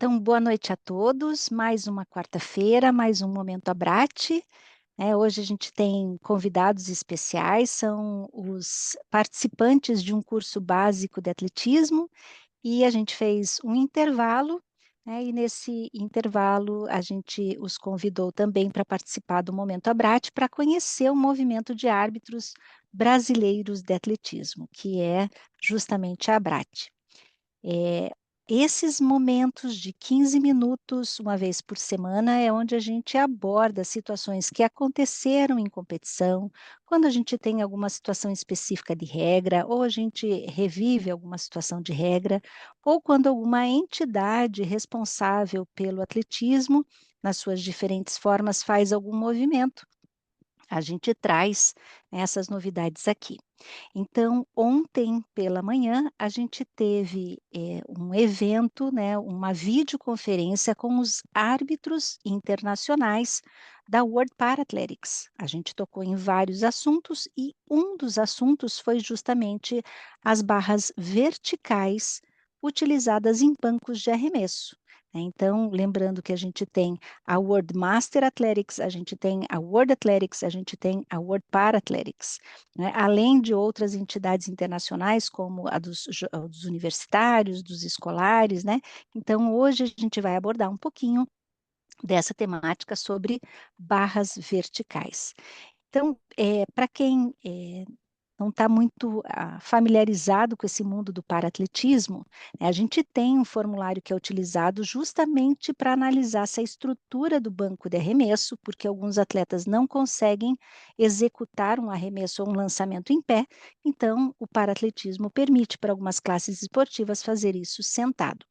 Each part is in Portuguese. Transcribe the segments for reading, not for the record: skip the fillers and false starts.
Então, boa noite a todos. Mais uma quarta-feira, mais um Momento Abrate. Hoje a gente tem convidados especiais, são os participantes de um curso básico de atletismo, e a gente fez um intervalo, e nesse intervalo a gente os convidou também para participar do Momento Abrate, para conhecer o movimento de árbitros brasileiros de atletismo, que é justamente a Abrate. Eh, Esses momentos de 15 minutos, uma vez por semana, é onde a gente aborda situações que aconteceram em competição, quando a gente tem alguma situação específica de regra, ou a gente revive alguma situação de regra, ou quando alguma entidade responsável pelo atletismo, nas suas diferentes formas, faz algum movimento. A gente traz essas novidades aqui. Então, ontem pela manhã, a gente teve, um evento, né, uma videoconferência com os árbitros internacionais da World Parathletics. A gente tocou em vários assuntos e um dos assuntos foi justamente as barras verticais utilizadas em bancos de arremesso, né. Então, lembrando que a gente tem a World Master Athletics, a gente tem a World Athletics, a gente tem a World Parathletics, né, além de outras entidades internacionais, como a dos universitários, dos escolares, né. Então, hoje a gente vai abordar um pouquinho dessa temática sobre barras verticais. Então, para quem, não está muito familiarizado com esse mundo do paraatletismo, né, a gente tem um formulário que é utilizado justamente para analisar essa estrutura do banco de arremesso, porque alguns atletas não conseguem executar um arremesso ou um lançamento em pé, então o paraatletismo permite para algumas classes esportivas fazer isso sentado.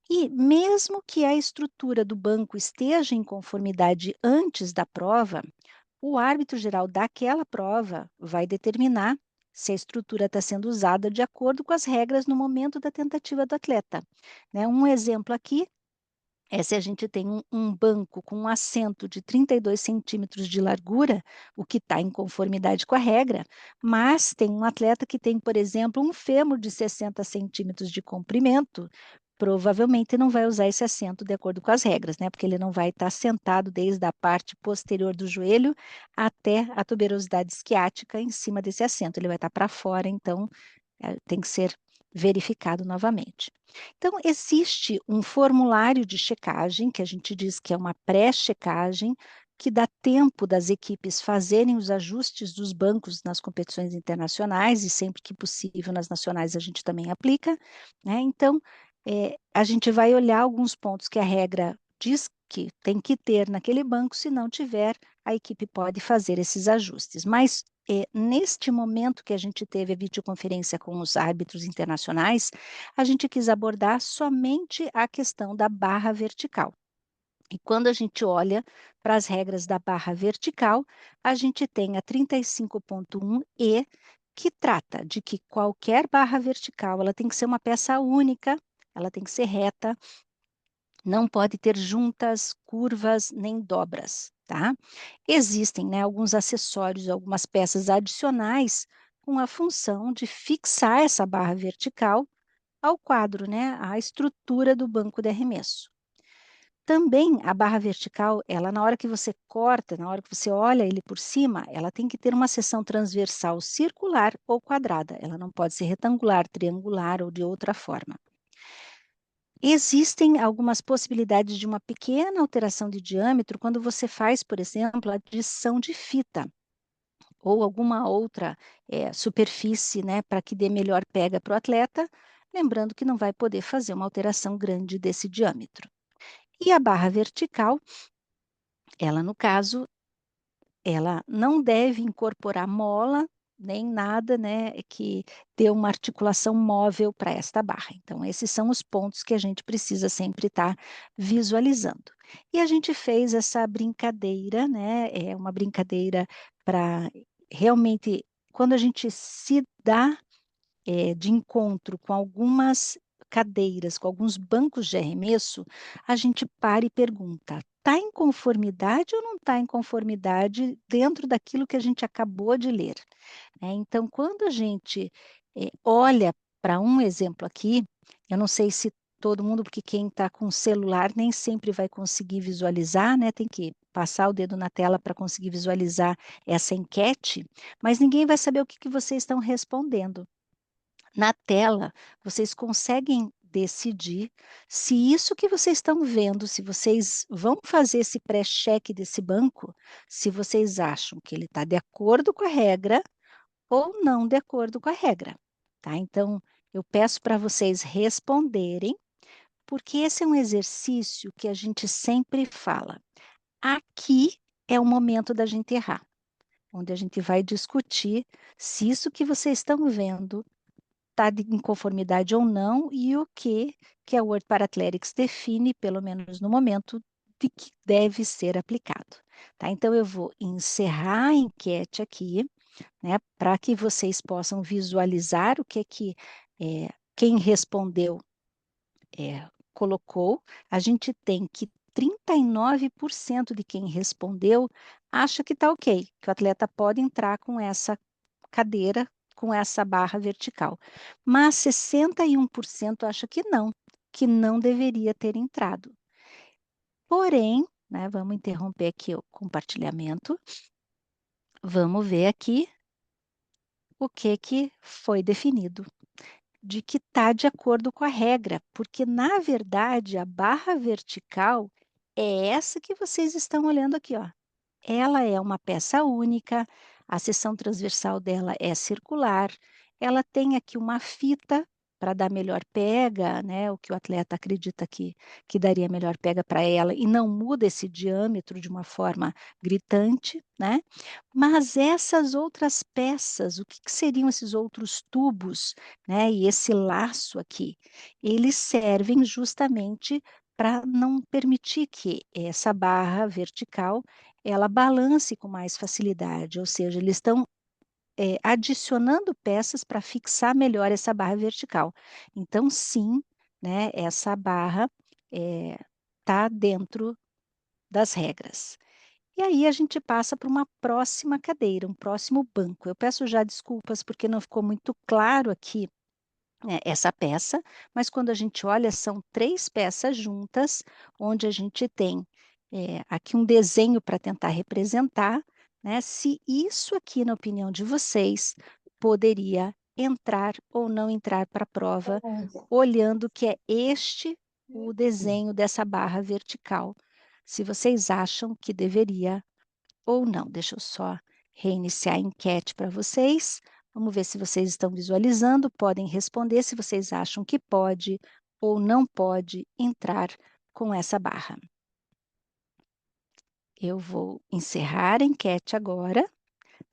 E mesmo que a estrutura do banco esteja em conformidade antes da prova, o árbitro geral daquela prova vai determinar se a estrutura está sendo usada de acordo com as regras no momento da tentativa do atleta, né. Um exemplo aqui é se a gente tem um banco com um assento de 32 centímetros de largura, o que está em conformidade com a regra, mas tem um atleta que tem, por exemplo, um fêmur de 60 centímetros de comprimento, provavelmente não vai usar esse assento de acordo com as regras, né, porque ele não vai estar sentado desde a parte posterior do joelho até a tuberosidade esquiática em cima desse assento, ele vai estar para fora, então, tem que ser verificado novamente. Então, existe um formulário de checagem, que a gente diz que é uma pré-checagem, que dá tempo das equipes fazerem os ajustes dos bancos nas competições internacionais, e sempre que possível nas nacionais a gente também aplica, né. Então, a gente vai olhar alguns pontos que a regra diz que tem que ter naquele banco, se não tiver, a equipe pode fazer esses ajustes. Mas, neste momento que a gente teve a videoconferência com os árbitros internacionais, a gente quis abordar somente a questão da barra vertical. E quando a gente olha para as regras da barra vertical, a gente tem a 35.1e, que trata de que qualquer barra vertical, ela tem que ser uma peça única, ela tem que ser reta, não pode ter juntas, curvas, nem dobras, tá? Existem, né, alguns acessórios, algumas peças adicionais com a função de fixar essa barra vertical ao quadro, né, à estrutura do banco de arremesso. Também a barra vertical, ela na hora que você corta, na hora que você olha ele por cima, ela tem que ter uma seção transversal circular ou quadrada, ela não pode ser retangular, triangular ou de outra forma. Existem algumas possibilidades de uma pequena alteração de diâmetro quando você faz, por exemplo, a adição de fita ou alguma outra, superfície, né, para que dê melhor pega para o atleta, lembrando que não vai poder fazer uma alteração grande desse diâmetro. E a barra vertical, ela no caso, ela não deve incorporar mola, nem nada, né, que dê uma articulação móvel para esta barra. Então esses são os pontos que a gente precisa sempre estar visualizando. E a gente fez essa brincadeira, né, é uma brincadeira para realmente quando a gente se dá, de encontro com algumas cadeiras, com alguns bancos de arremesso, a gente para e pergunta: "Está em conformidade ou não está em conformidade dentro daquilo que a gente acabou de ler?", né. Então, quando a gente, olha para um exemplo aqui, eu não sei se todo mundo, porque quem está com celular nem sempre vai conseguir visualizar, né? Tem que passar o dedo na tela para conseguir visualizar essa enquete, mas ninguém vai saber o que que vocês estão respondendo. Na tela, vocês conseguem decidir se isso que vocês estão vendo, se vocês vão fazer esse pré-cheque desse banco, se vocês acham que ele está de acordo com a regra ou não de acordo com a regra, tá? Então, eu peço para vocês responderem, porque esse é um exercício que a gente sempre fala. Aqui é o momento da gente errar, onde a gente vai discutir se isso que vocês estão vendo está em conformidade ou não e o que a World Parathletics define, pelo menos no momento, de que deve ser aplicado. Tá? Então, eu vou encerrar a enquete aqui, né, para que vocês possam visualizar o que quem respondeu colocou. A gente tem que 39% de quem respondeu acha que está ok, que o atleta pode entrar com essa cadeira, com essa barra vertical. Mas 61% acha que não deveria ter entrado. Porém, né, vamos interromper aqui o compartilhamento. Vamos ver aqui o que foi definido. De que está de acordo com a regra, porque na verdade a barra vertical é essa que vocês estão olhando aqui, ó. Ela é uma peça única, a seção transversal dela é circular, ela tem aqui uma fita para dar melhor pega, né? O que o atleta acredita que daria melhor pega para ela, e não muda esse diâmetro de uma forma gritante, né? Mas essas outras peças, o que que seriam esses outros tubos, né? E esse laço aqui, eles servem justamente para não permitir que essa barra vertical ela balance com mais facilidade, ou seja, eles estão adicionando peças para fixar melhor essa barra vertical. Então, sim, né, essa barra está dentro das regras. E aí a gente passa para uma próxima cadeira, um próximo banco. Eu peço já desculpas porque não ficou muito claro aqui, né, essa peça, mas quando a gente olha, são 3 peças juntas, onde a gente tem aqui um desenho para tentar representar, né, se isso aqui, na opinião de vocês, poderia entrar ou não entrar para a prova, olhando que é este o desenho dessa barra vertical. Se vocês acham que deveria ou não. Deixa eu só reiniciar a enquete para vocês. Vamos ver se vocês estão visualizando. Podem responder se vocês acham que pode ou não pode entrar com essa barra. Eu vou encerrar a enquete agora.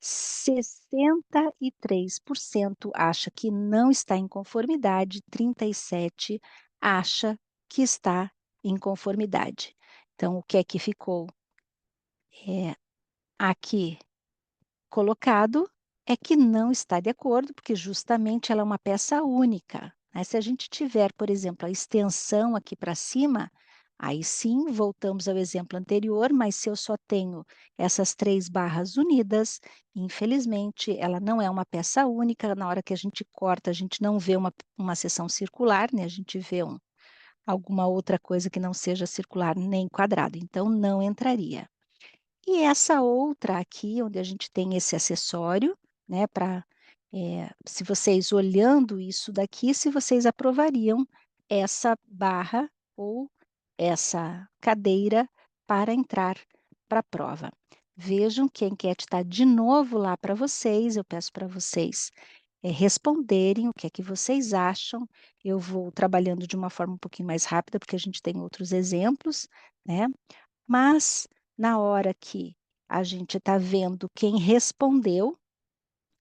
63% acha que não está em conformidade, 37% acha que está em conformidade. Então, o que é que ficou aqui colocado é que não está de acordo, porque justamente ela é uma peça única, né? Se a gente tiver, por exemplo, a extensão aqui para cima, aí sim voltamos ao exemplo anterior, mas se eu só tenho essas 3 barras unidas, infelizmente ela não é uma peça única, na hora que a gente corta, a gente não vê uma seção circular, né? A gente vê alguma outra coisa que não seja circular nem quadrado, então não entraria. E essa outra aqui, onde a gente tem esse acessório, né, para, se vocês olhando isso daqui, se vocês aprovariam essa barra ou essa cadeira para entrar para a prova. Vejam que a enquete está de novo lá para vocês, eu peço para vocês responderem o que é que vocês acham. Eu vou trabalhando de uma forma um pouquinho mais rápida, porque a gente tem outros exemplos, né? Mas na hora que a gente está vendo quem respondeu,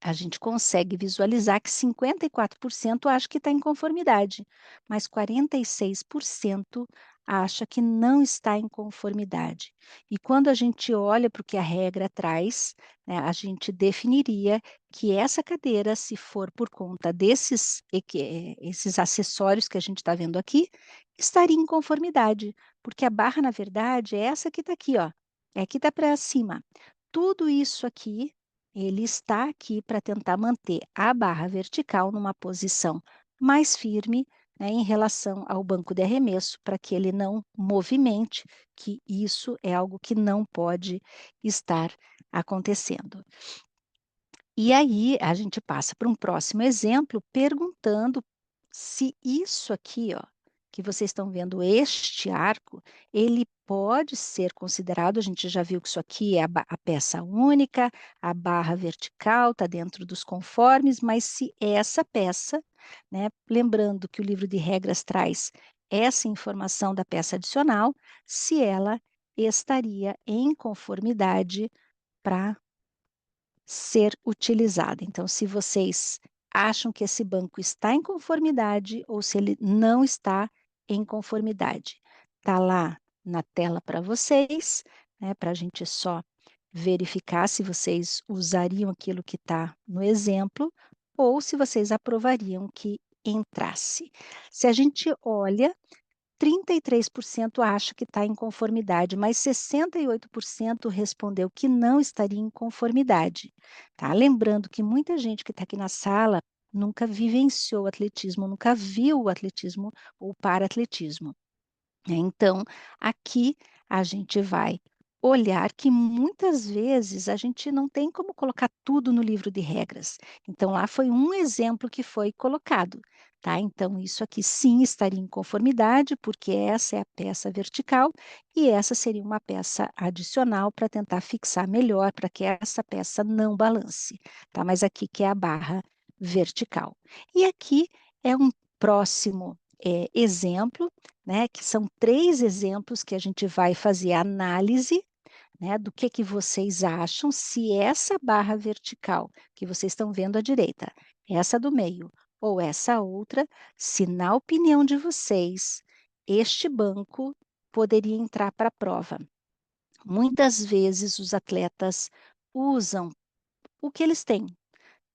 a gente consegue visualizar que 54% acha que está em conformidade, mas 46% acha que não está em conformidade. E quando a gente olha para o que a regra traz, né, a gente definiria que essa cadeira, se for por conta esses acessórios que a gente está vendo aqui, estaria em conformidade, porque a barra, na verdade, é essa que está aqui, ó, é que está para cima. Tudo isso aqui ele está aqui para tentar manter a barra vertical numa posição mais firme, né, em relação ao banco de arremesso, para que ele não movimente, que isso é algo que não pode estar acontecendo. E aí a gente passa para um próximo exemplo perguntando se isso aqui, ó, que vocês estão vendo, este arco, ele pode ser considerado, a gente já viu que isso aqui é a peça única, a barra vertical está dentro dos conformes, mas se essa peça, né, lembrando que o livro de regras traz essa informação da peça adicional, se ela estaria em conformidade para ser utilizada. Então, se vocês acham que esse banco está em conformidade ou se ele não está em conformidade, está lá na tela para vocês, né, para a gente só verificar se vocês usariam aquilo que está no exemplo ou se vocês aprovariam que entrasse. Se a gente olha 33% acha que está em conformidade, mas 68% respondeu que não estaria em conformidade, tá? Lembrando que muita gente que está aqui na sala nunca vivenciou o atletismo, nunca viu o atletismo ou o para-atletismo, né? Então, aqui a gente vai olhar que muitas vezes a gente não tem como colocar tudo no livro de regras. Então, lá foi um exemplo que foi colocado, tá? Então, isso aqui sim estaria em conformidade, porque essa é a peça vertical e essa seria uma peça adicional para tentar fixar melhor, para que essa peça não balance, tá? Mas aqui que é a barra vertical. E aqui é um próximo exemplo, né, que são 3 exemplos que a gente vai fazer análise, né, do que vocês acham se essa barra vertical que vocês estão vendo à direita, essa do meio ou essa outra, se na opinião de vocês, este banco poderia entrar para a prova. Muitas vezes os atletas usam o que eles têm,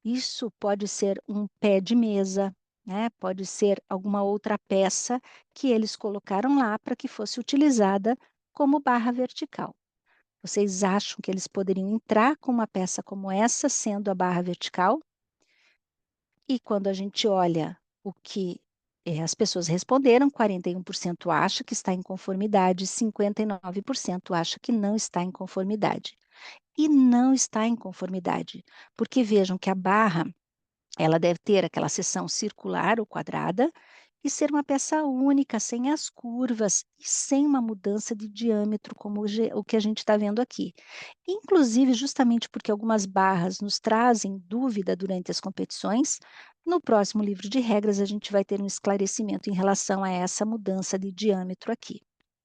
isso pode ser um pé de mesa, né, pode ser alguma outra peça que eles colocaram lá para que fosse utilizada como barra vertical. Vocês acham que eles poderiam entrar com uma peça como essa, sendo a barra vertical? E quando a gente olha o que as pessoas responderam, 41% acha que está em conformidade, 59% acha que não está em conformidade. E não está em conformidade, porque vejam que a barra ela deve ter aquela seção circular ou quadrada e ser uma peça única, sem as curvas e sem uma mudança de diâmetro, como o que a gente está vendo aqui. Inclusive, justamente porque algumas barras nos trazem dúvida durante as competições, no próximo livro de regras a gente vai ter um esclarecimento em relação a essa mudança de diâmetro aqui,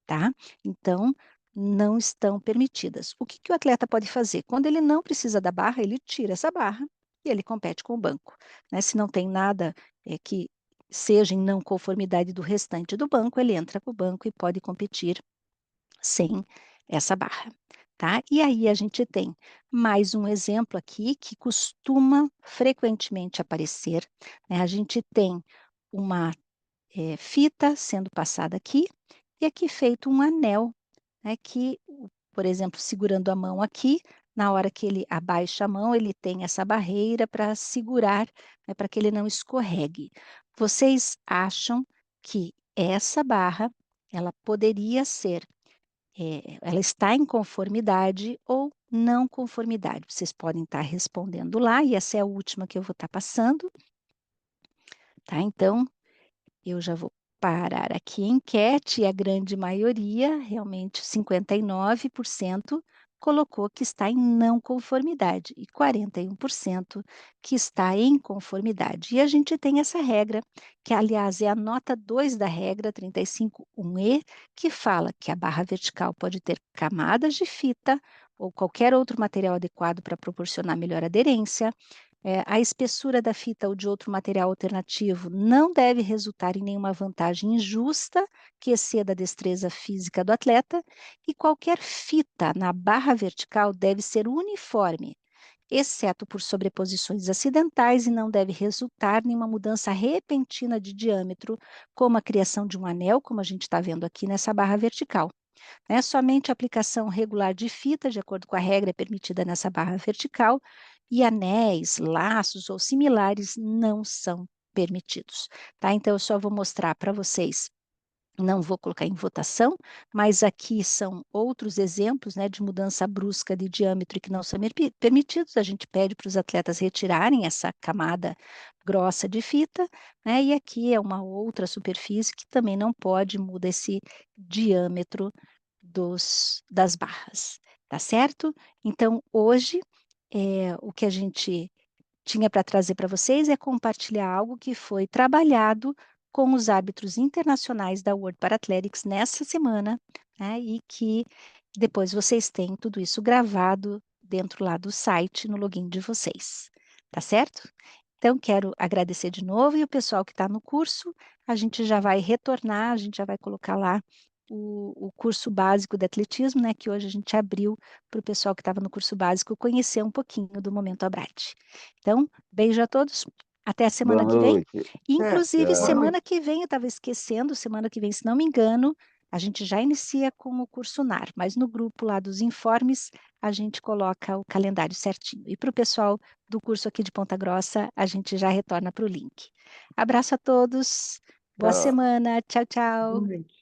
tá? Então, não estão permitidas. O que o atleta pode fazer? Quando ele não precisa da barra, ele tira essa barra e ele compete com o banco, né? Se não tem nada que seja em não conformidade do restante do banco, ele entra para o banco e pode competir sem essa barra, tá? E aí a gente tem mais um exemplo aqui que costuma frequentemente aparecer, né? A gente tem uma fita sendo passada aqui e aqui feito um anel, né? Que, por exemplo, segurando a mão aqui, na hora que ele abaixa a mão, ele tem essa barreira para segurar, né, para que ele não escorregue. Vocês acham que essa barra, ela poderia ser, ela está em conformidade ou não conformidade? Vocês podem estar respondendo lá, e essa é a última que eu vou estar passando, tá? Então, eu já vou parar aqui a enquete e a grande maioria, realmente 59%, colocou que está em não conformidade e 41% que está em conformidade. E a gente tem essa regra, que aliás é a nota 2 da regra 351E, que fala que a barra vertical pode ter camadas de fita ou qualquer outro material adequado para proporcionar melhor aderência, a espessura da fita ou de outro material alternativo não deve resultar em nenhuma vantagem injusta que exceda a destreza física do atleta, e qualquer fita na barra vertical deve ser uniforme, exceto por sobreposições acidentais, e não deve resultar em uma mudança repentina de diâmetro, como a criação de um anel, como a gente está vendo aqui nessa barra vertical, né? Somente a aplicação regular de fita, de acordo com a regra permitida nessa barra vertical, e anéis, laços ou similares não são permitidos, tá? Então, eu só vou mostrar para vocês, não vou colocar em votação, mas aqui são outros exemplos, né, de mudança brusca de diâmetro que não são permitidos. A gente pede para os atletas retirarem essa camada grossa de fita, né, e aqui é uma outra superfície que também não pode, muda esse diâmetro das barras, tá certo? Então, hoje, o que a gente tinha para trazer para vocês é compartilhar algo que foi trabalhado com os árbitros internacionais da World Parathletics nessa semana, né, e que depois vocês têm tudo isso gravado dentro lá do site, no login de vocês, tá certo? Então, quero agradecer de novo, e o pessoal que está no curso, a gente já vai retornar, a gente já vai colocar lá o curso básico de atletismo, né, que hoje a gente abriu para o pessoal que estava no curso básico conhecer um pouquinho do Momento Abrate. Então, beijo a todos, até a Boa semana que vem. noite. Até, Inclusive, tchau. semana que vem, eu estava esquecendo, semana que vem, se não me engano, a gente já inicia com o curso NAR, mas no grupo lá dos informes, a gente coloca o calendário certinho. E para o pessoal do curso aqui de Ponta Grossa, a gente já retorna para o link. Abraço a todos, boa Tchau. semana, tchau, tchau.